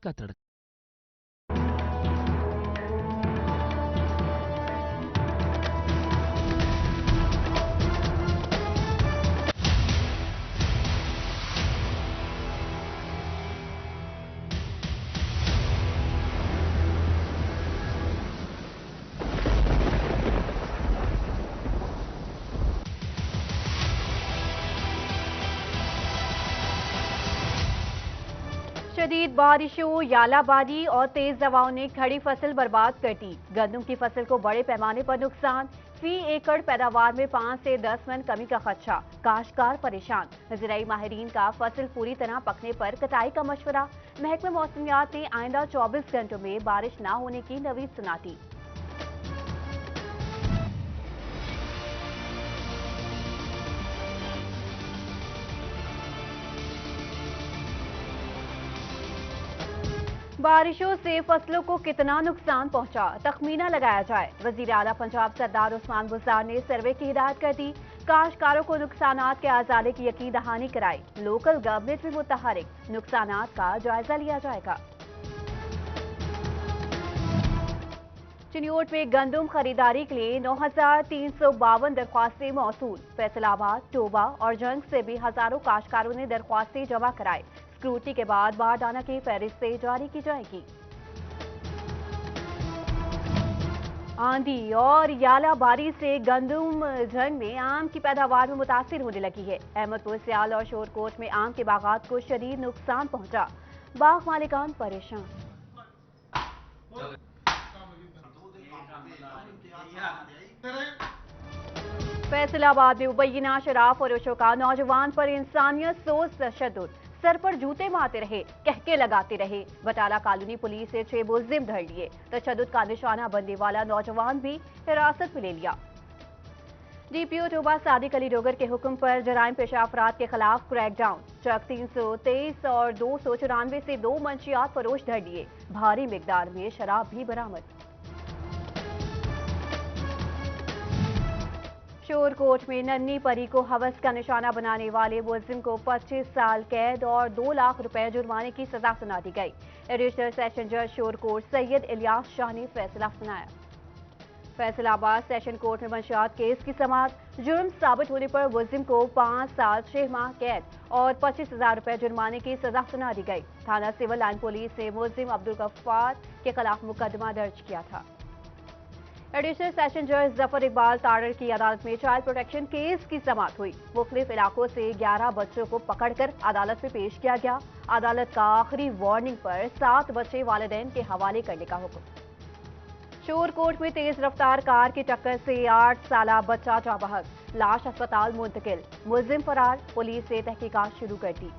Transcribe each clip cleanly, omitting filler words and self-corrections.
का तड़का। शदीद बारिशों, यालाबारी और तेज हवाओं ने खड़ी फसल बर्बाद कर दी। गंदम की फसल को बड़े पैमाने पर नुकसान, फी एकड़ पैदावार में 5 से 10 मन कमी का खदशा, काश्तकार परेशान। ज़राई माहिरीन का फसल पूरी तरह पकने पर कटाई का मशवरा। महकमा मौसमियात ने आइंदा 24 घंटों में बारिश न होने की नवीद सुनाती। बारिशों से फसलों को कितना नुकसान पहुंचा, तखमीना लगाया जाए। वजीर आला पंजाब सरदार उस्मान बुज़दार ने सर्वे की हिदायत कर दी। काश्तकारों को नुकसानात के आज़ादे की यकीन दहानी कराई। लोकल गवर्नमेंट भी मुतहरिक, नुकसानात का जायजा लिया जाएगा। चिन्योट में गंदम खरीदारी के लिए 9,352 दरख्वास्तें मौसूल। फैसलाबाद, टोबा और जंग से भी हजारों काश्तकारों ने दरख्वास्तें जमा कराई। स्क्रूटनी के बाद बारदाना की फहरिस्तें जारी की जाएगी। आंधी और यालाबारी से गंदम जंग में आम की पैदावार में मुतासिर होने लगी है। अहमदपुर, सियाल और शोरकोट में आम के बागात को शदीद नुकसान पहुंचा। बाग मालिकान परेशान। फैसलाबाद में मुबैना शराब फरोशों का नौजवान पर इंसानियत सोच तशद्दुद, सर पर जूते मारते रहे, कहके लगाते रहे। बटाला कॉलोनी पुलिस ने 6 मुलजिम धर लिए। तशद्दुद का निशाना बनने वाला नौजवान भी हिरासत में ले लिया। डीपीओ टोबा सादिक अली डोगर के हुक्म पर जराइम पेशा अफराद के खिलाफ क्रैकडाउन। ट्रक 323 और 294 से 2 मंशियात फरोश धर लिए। भारी मिकदार में शराब भी बरामद। शोरकोट में नन्ही परी को हवस का निशाना बनाने वाले मुलजिम को 25 साल कैद और 2 लाख रुपए जुर्माने की सजा सुना दी गई। एडिशनल सेशन जज शोरकोट सैयद इलियास शाह ने फैसला सुनाया। फैसलाबाद सेशन कोर्ट में मंशियात केस की समाअत। जुर्म साबित होने पर मुलजिम को 5 साल 6 माह कैद और 25,000 रुपए जुर्माने की सजा सुना दी गई। थाना सिविल लाइन पुलिस ने मुलजिम अब्दुल गफ्फार के खिलाफ मुकदमा दर्ज किया था। एडिशनल सेशन जज जफर इकबाल तारड़ की अदालत में चाइल्ड प्रोटेक्शन केस की समाअत हुई। मुख्तलिफ इलाकों से 11 बच्चों को पकड़कर अदालत में पेश किया गया। अदालत का आखिरी वार्निंग पर 7 बच्चे वालिदैन के हवाले करने का हुक्म। शोरकोट में तेज रफ्तार कार की टक्कर से 8 साला बच्चा जाँ बहक, लाश अस्पताल मुंतकिल, मुलजिम फरार। पुलिस ने तहकीकात शुरू कर दी।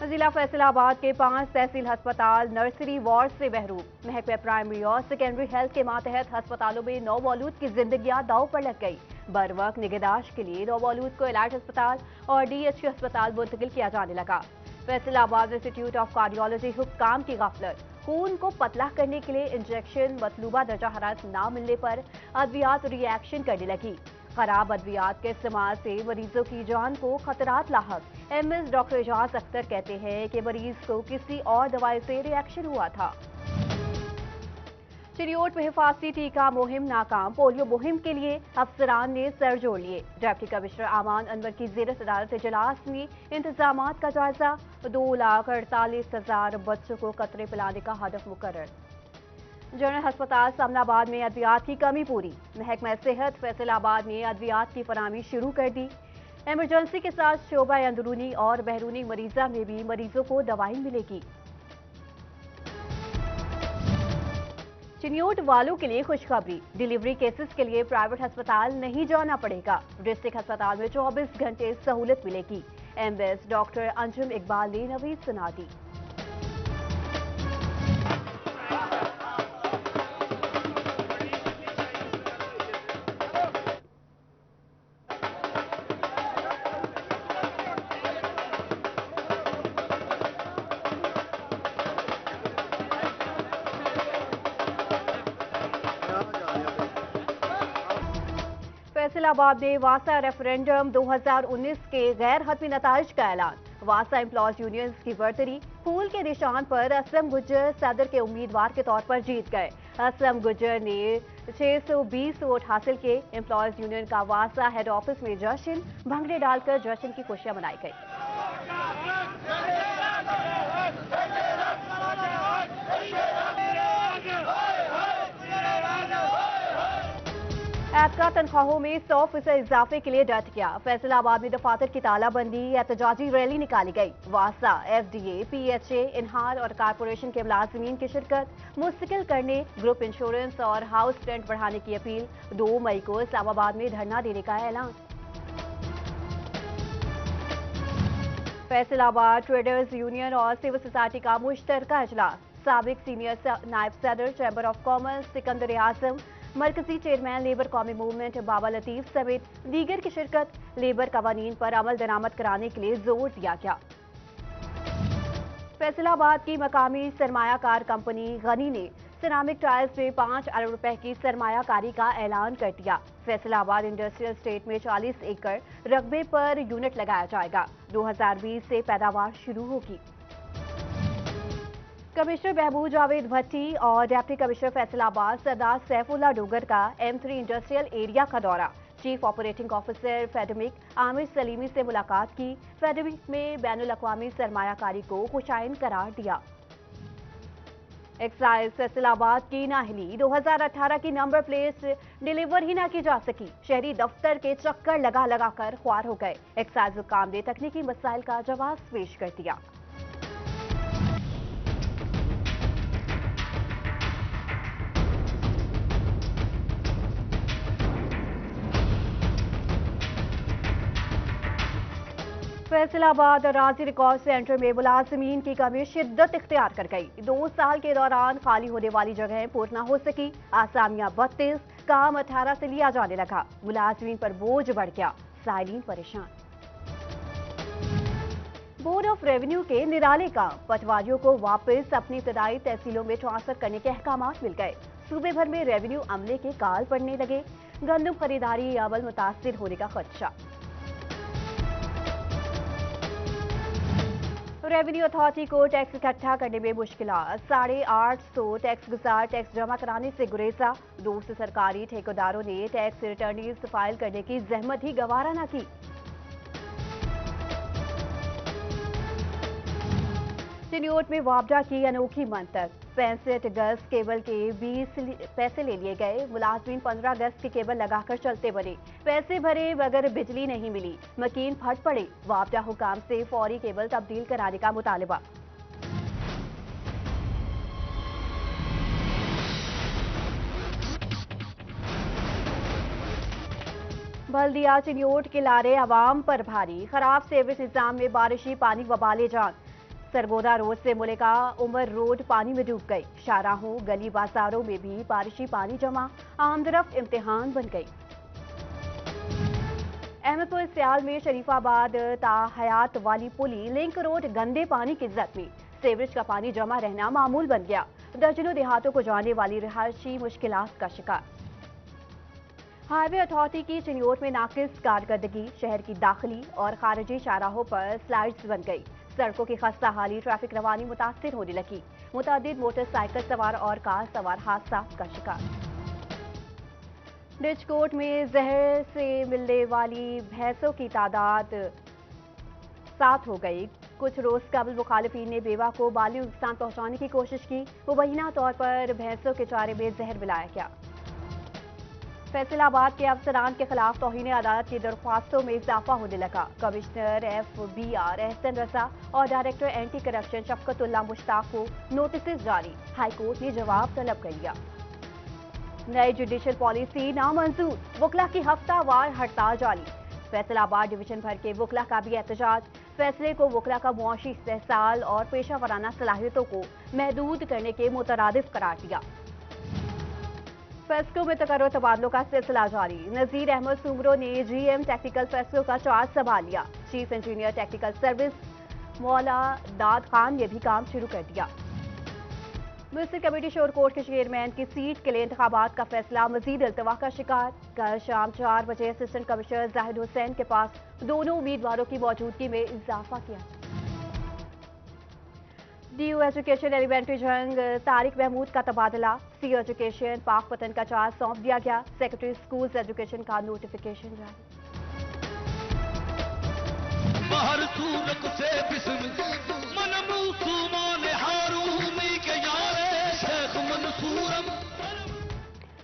जिला फैसलाबाद के 5 तहसील अस्पताल नर्सरी वार्ड से महरूम। महकमे प्राइमरी और सेकेंडरी हेल्थ के मातहत अस्पतालों में नौमौलूद की जिंदगियां दांव पर लग गई। बर वक्त निगहदाश्त के लिए नौमौलूद को इलाज अस्पताल और डीएचसी अस्पताल मुंतकिल किया जाने लगा। फैसलाबाद इंस्टीट्यूट ऑफ कार्डियोलॉजी हुक्काम की गफलत, खून को पतला करने के लिए इंजेक्शन मतलूबा दर्जा हरारत न मिलने पर अद्वियात रिएक्शन करने लगी। खराब अद्वियात के इस्तेमाल से मरीजों की जान को खतरात लाहक। एमएस डॉक्टर एजाज अख्तर कहते हैं कि मरीज को किसी और दवाई से रिएक्शन हुआ था। चिन्योट में हिफाजती टीका मुहिम नाकाम। पोलियो मुहिम के लिए अफसरान ने सर जोड़ लिए। डिप्टी कमिश्नर आमान अनवर की ज़ेरत अदालत इजलास में इंतजामात का जायजा। 2,48,000 बच्चों को कतरे पिलाने का हदफ मुकर्रर। जनरल अस्पताल समनाबाद में अद्वियात की कमी पूरी। महकमा सेहत फैसलाबाद ने अद्वियात की फराहमी शुरू कर दी। इमरजेंसी के साथ शोबा अंदरूनी और बैरूनी मरीजा में भी मरीजों को दवाई मिलेगी। चिन्योट वालों के लिए खुशखबरी, डिलीवरी केसेस के लिए प्राइवेट अस्पताल नहीं जाना पड़ेगा। डिस्ट्रिक्ट अस्पताल में 24 घंटे सहूलत मिलेगी। एमएस डॉक्टर अंजुम इकबाल ने नवीद सुना दी। फैसलाबाद में वासा रेफरेंडम 2019 के गैर हतमी नताइज का ऐलान। वासा एम्प्लॉयज यूनियंस की बरतरी, پھول کے نشان پر اسلم گجر صدر کے امیدوار کے طور پر جیت گئے۔ اسلم گجر نے 620 ووٹ حاصل کیے۔ امپلائیز یونین کا واسا ہیڈ آفس میں جشن بھنگڑے ڈال کر جشن کی خوشیاں منائی گئی۔ ایپکا تنخواہوں میں 100% اضافے کے لیے ڈٹ گیا۔ فیصل آباد میں دفاتر کی تالہ بندی، احتجاجی ریلی نکالی گئی۔ واسا، F D A, P H A, انہار اور کارپوریشن کے ملازمین کی شرکت، مستقل کرنے، گروپ انشورنس اور ہاؤس رینٹ بڑھانے کی اپیل۔ 2 مئی کو اسلام آباد میں دھرنا دینے کا اعلان۔ فیصل آباد ٹریڈرز یونین اور سول سوسائٹی کا مشترکہ اجلاس۔ سابق سینئر نائب صدر چیمبر آف کامرس سکندر اعظم، مرکزی چیئرمین لیبر قومی موومنٹ بابا لطیف سمیت دیگر کی شرکت۔ لیبر قوانین پر عمل درآمد کرانے کے لیے زور دیا گیا۔ فیصل آباد کی مقامی سرمایہ کار کمپنی غنی نے سیرامک ٹائلز میں 5 ارب روپے کی سرمایہ کاری کا اعلان کر دیا۔ فیصل آباد انڈسٹریل اسٹیٹ میں 40 ایکڑ رقبے پر یونٹ لگایا جائے گا۔ 2020 سے پیداوار شروع ہوگی۔ کمشنر محبوب جاوید بھٹی اور ڈپٹی کمشنر فیصل آباد سردار سیف اللہ ڈوگر کا M3 انڈسٹریل ایریا کا دورہ۔ چیف آپریٹنگ آفیسر فیڈمک عامر سلیمی سے ملاقات کی۔ فیڈمک میں بین الاقوامی سرمایہ کاری کو خوشائن قرار دیا۔ ایکسائز فیصل آباد کی نااہلی، 2018 کی نمبر پلیٹ ڈیلیور ہی نہ کی جا سکی۔ شہری دفتر کے چکر لگا لگا کر خوار ہو گئے۔ ایکسائز حکام نے تکنیکی مسائل کا جواز پیش کر دیا۔ فیصل آباد اراضی ریکارڈ سینٹر میں ملازمین کی کمی شدت اختیار کر گئی۔ 2 سال کے دوران خالی ہونے والی جگہیں پر نہ ہو سکی۔ آسامیاں 32، کام 18 سے لیا جانے لگا۔ ملازمین پر بوجھ بڑھ گیا، سائلین پریشان۔ بورڈ آف ریونیو کے نرالے کام، پٹواریوں کو واپس اپنی ابتدائی تحصیلوں میں ٹرانسفر کرنے کے احکامات مل گئے۔ صوبے بھر میں ریونیو عملے کے کال پڑنے لگے۔ گندم خریداری عمل متاثر ہونے کا خدشہ۔ ریونیو اتھارٹی کو ٹیکس اکٹھا کرنے میں مشکلات۔ 850 ٹیکس گزار ٹیکس جمع کرانے سے گریزا۔ دوسرے سرکاری ٹھیکیداروں نے ٹیکس ریٹرنز فائل کرنے کی زحمت ہی گوارا نہ کی۔ چنیوٹ میں وابڈا کی انوکھی منطق، 65 گز کیبل کے 20 پیسے لے لیے گئے۔ ملازمین 15 گز کی کیبل لگا کر چلتے بنے، پیسے بھرے مگر بجلی نہیں ملی۔ مکین پھٹ پڑے، وابڈا حکام سے فوری کیبل تبدیل کرانے کا مطالبہ۔ بلدیہ چنیوٹ کے لارے عوام پر بھاری، خراب سیوریج نظام میں بارشی پانی وبالے جان۔ سرگودا روڈ سے ملکہ عمر روڈ پانی میں ڈوب گئی۔ شاہراہوں گلی بازاروں میں بھی بارشی پانی جمع، آمد-و-رفت امتحان بن گئی۔ احمد پور سیال میں شریف آباد تا حیات والی پلی لنک روڈ گندے پانی کی زد میں، سیوریج کا پانی جمع رہنا معمول بن گیا۔ درجنوں دیہاتوں کو جانے والی رہائشی مشکلات کا شکار۔ ہائی وے اتھارٹی کی چنیوٹ میں ناقص کارکردگی، شہر کی داخلی اور خارجی شاہراہوں پر سلائڈز بن گئی۔ سڑکوں کی خستہ حالی، ٹریفک روانی متاثر ہونے لگی۔ متعدد موٹر سائیکل سوار اور کار سوار حادثات کا شکار۔ ڈچ کوٹ میں زہر سے ملنے والی بھینسوں کی تعداد 7 ہو گئی۔ کچھ روز قبل مخالفین نے بیوہ کو بالغ نقصان پہنچانے کی کوشش کی۔ مبینہ طور پر بھینسوں کے چارے میں زہر ملایا گیا۔ فیصل آباد کے افسران کے خلاف توہین عدالت کی درخواستوں میں اضافہ ہونے لگا۔ کمشنر FBR احسن رضا اور ڈائریکٹر اینٹی کرپشن شفقت اللہ مشتاق کو نوٹسز جاری، ہائی کورٹ نے جواب طلب کر لیا۔ نئی جوڈیشل پالیسی نامنظور، وکلا کی ہفتہ وار ہڑتال جاری۔ فیصل آباد ڈویژن بھر کے وکلا کا بھی احتجاج، فیصلے کو وکلا کا معاشی استحصال اور پیشہ ورانہ صلاحیتوں کو محدود کرنے کے مترادف قرار دیا۔ فیسکو میں تقرر تبادلوں کا سلسلہ جاری، نذیر احمد سومرو نے GM ٹیکنیکل فیسکو کا چارج سنبھال لیا۔ چیف انجینئر ٹیکنیکل سروس مولا داد خان نے بھی کام شروع کر دیا۔ میونسپل کمیٹی شور کوٹ کے چیئرمین کی سیٹ کے لیے انتخابات کا فیصلہ مزید التوا کا شکار۔ کل شام 4 بجے اسسٹنٹ کمشنر زاہد حسین کے پاس دونوں امیدواروں کی موجودگی میں اضافہ کیا۔ DU एजुकेशन एलिमेंट्री जंग, तारिक महमूद का तबादला। CO एजुकेशन पाक पतन का चार्ज सौंप दिया गया। सेक्रेटरी स्कूल्स एजुकेशन का नोटिफिकेशन जारी।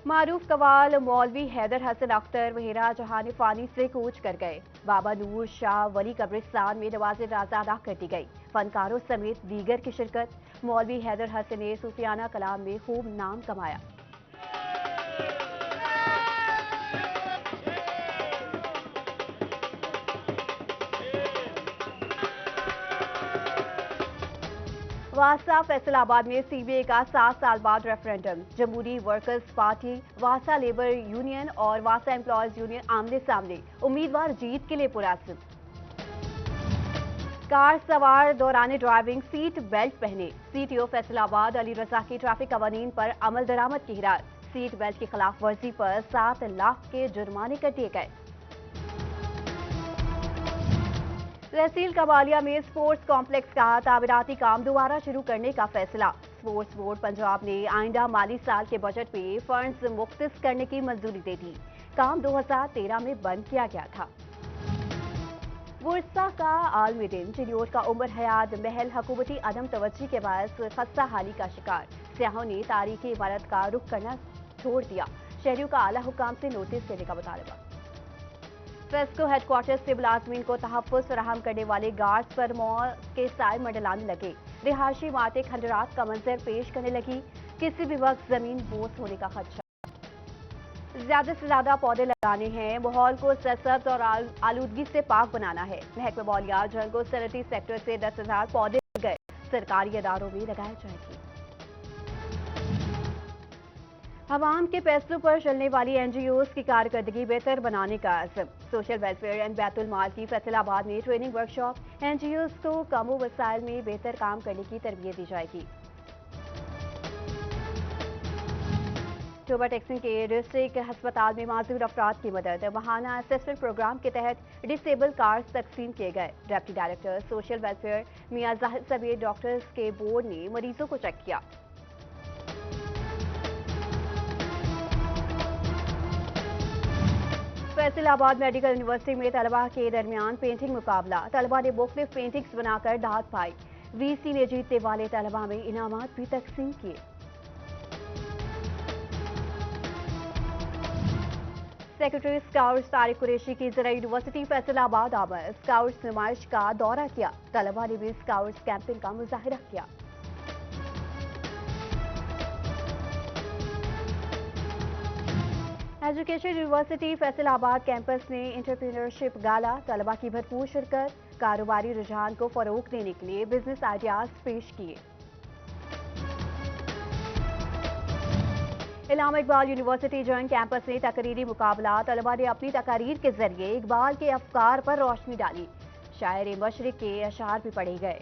मारूफ कवाल मौलवी हैदर हसन अख्तर वहीरा जहान फानी से कूच कर गए। बाबा नूर शाह वली कब्रिस्तान में नवाज़ राज़ा अदा कर दी गई। फनकारों समेत दीगर की शिरकत। मौलवी हैदर हसन ने सूफियाना कलाम में खूब नाम कमाया। वासा फैसलाबाद में CBA का 7 साल बाद रेफरेंडम। जमहूरी वर्कर्स पार्टी, वासा लेबर यूनियन और वासा एम्प्लॉयज यूनियन आमने सामने। उम्मीदवार जीत के लिए पुरअज़्म। कार सवार दौरान ड्राइविंग सीट बेल्ट पहने। CTO फैसलाबाद अली रजा की ट्रैफिक कवानीन पर अमल दरामद की हिरासत। सीट बेल्ट की खिलाफ वर्जी पर 7 लाख के जुर्माने कर दिए गए। तहसील कबालिया में स्पोर्ट्स कॉम्प्लेक्स का तामीराती काम दोबारा शुरू करने का फैसला। स्पोर्ट्स बोर्ड पंजाब ने आइंदा माली साल के बजट में फंड्स मुख्तस करने की मंजूरी दे दी। काम 2013 में बंद किया गया था। वर्सा का आलमी दिन, चिन्योट का उमर हयात महल हुकूमती अदम तवज्जी के बायस खस्ता हाली का शिकार। सियाहों ने तारीखी इमारत का रुख करना छोड़ दिया। शहरियों का आला हुकाम से नोटिस देने का मुतालबा। फेस्को हेडक्वार्टर से मुलाजमीन को तहफ़्फ़ुज़ फराहम करने वाले गार्ड्स पर मौत के साए मंडलाने लगे। रिहायशी इमारतें खंडरात का मंजर पेश करने लगी। किसी भी वक्त जमीन बोस होने का खदशा। ज्यादा से ज्यादा पौधे लगाने हैं। माहौल को सरसब्ज और आलूदगी से पाक बनाना है। महकमा मौलियात जंगो सनती सेक्टर से 10,000 पौधे गए। सरकारी इदारों में लगाए जाएंगे। अवाम के पैसों पर चलने वाली NGOs की कारकर्दगी बेहतर बनाने का अज़्म। सोशल वेलफेयर एंड बैतुल माल की फैसलाबाद में ट्रेनिंग वर्कशॉप। NGOs को कम वसाइल में बेहतर काम करने की तरबियत दी जाएगी। टोबा टेक्सिन के डिस्ट्रिक्ट अस्पताल में माजूर अफराद की मदद। माहाना असेसमेंट प्रोग्राम के तहत डिसेबल कार्ड तकसीम किए गए। डिप्टी डायरेक्टर सोशल वेलफेयर मियां जाहिद समेत डॉक्टर्स के बोर्ड ने मरीजों को चेक किया। फैसलाबाद मेडिकल यूनिवर्सिटी में तलबा के दरमियान पेंटिंग मुकाबला। तलबा ने मुख्तलिफ पेंटिंग्स बनाकर दाद पाई। VC ने जीतने वाले तलबा में इनामात भी तकसीम किए। सेक्रेटरी स्काउट्स तारिक कुरैशी की ज़रा यूनिवर्सिटी फैसलाबाद आमद। स्काउट्स नुमाइश का दौरा किया। तलबा ने भी स्काउट्स कैंपेन का मुजाहिरा किया। एजुकेशन यूनिवर्सिटी फैसलाबाद कैंपस में एंटरप्रेन्योरशिप गाला। तलबा की भरपूर शिरकत। कारोबारी रुझान को फरोग देने के लिए बिजनेस आइडियाज पेश किए। इलामा इकबाल यूनिवर्सिटी जॉइंट कैंपस में तकरीरी मुकाबला। तलबा ने अपनी तकारीर के जरिए इकबाल के अफकार पर रोशनी डाली। शायर मशरिक के अशार भी पढ़े गए।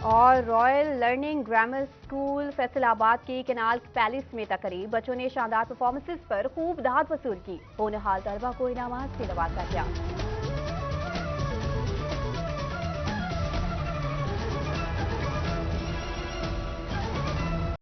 और royal learning grammar school Faisalabad की केनाल पैलेस में तकरीब। बच्चों ने शानदार परफॉर्मेंसेस पर खूब दाद वसूल की। होनहार तलबा को इनामात से नवाजा गया।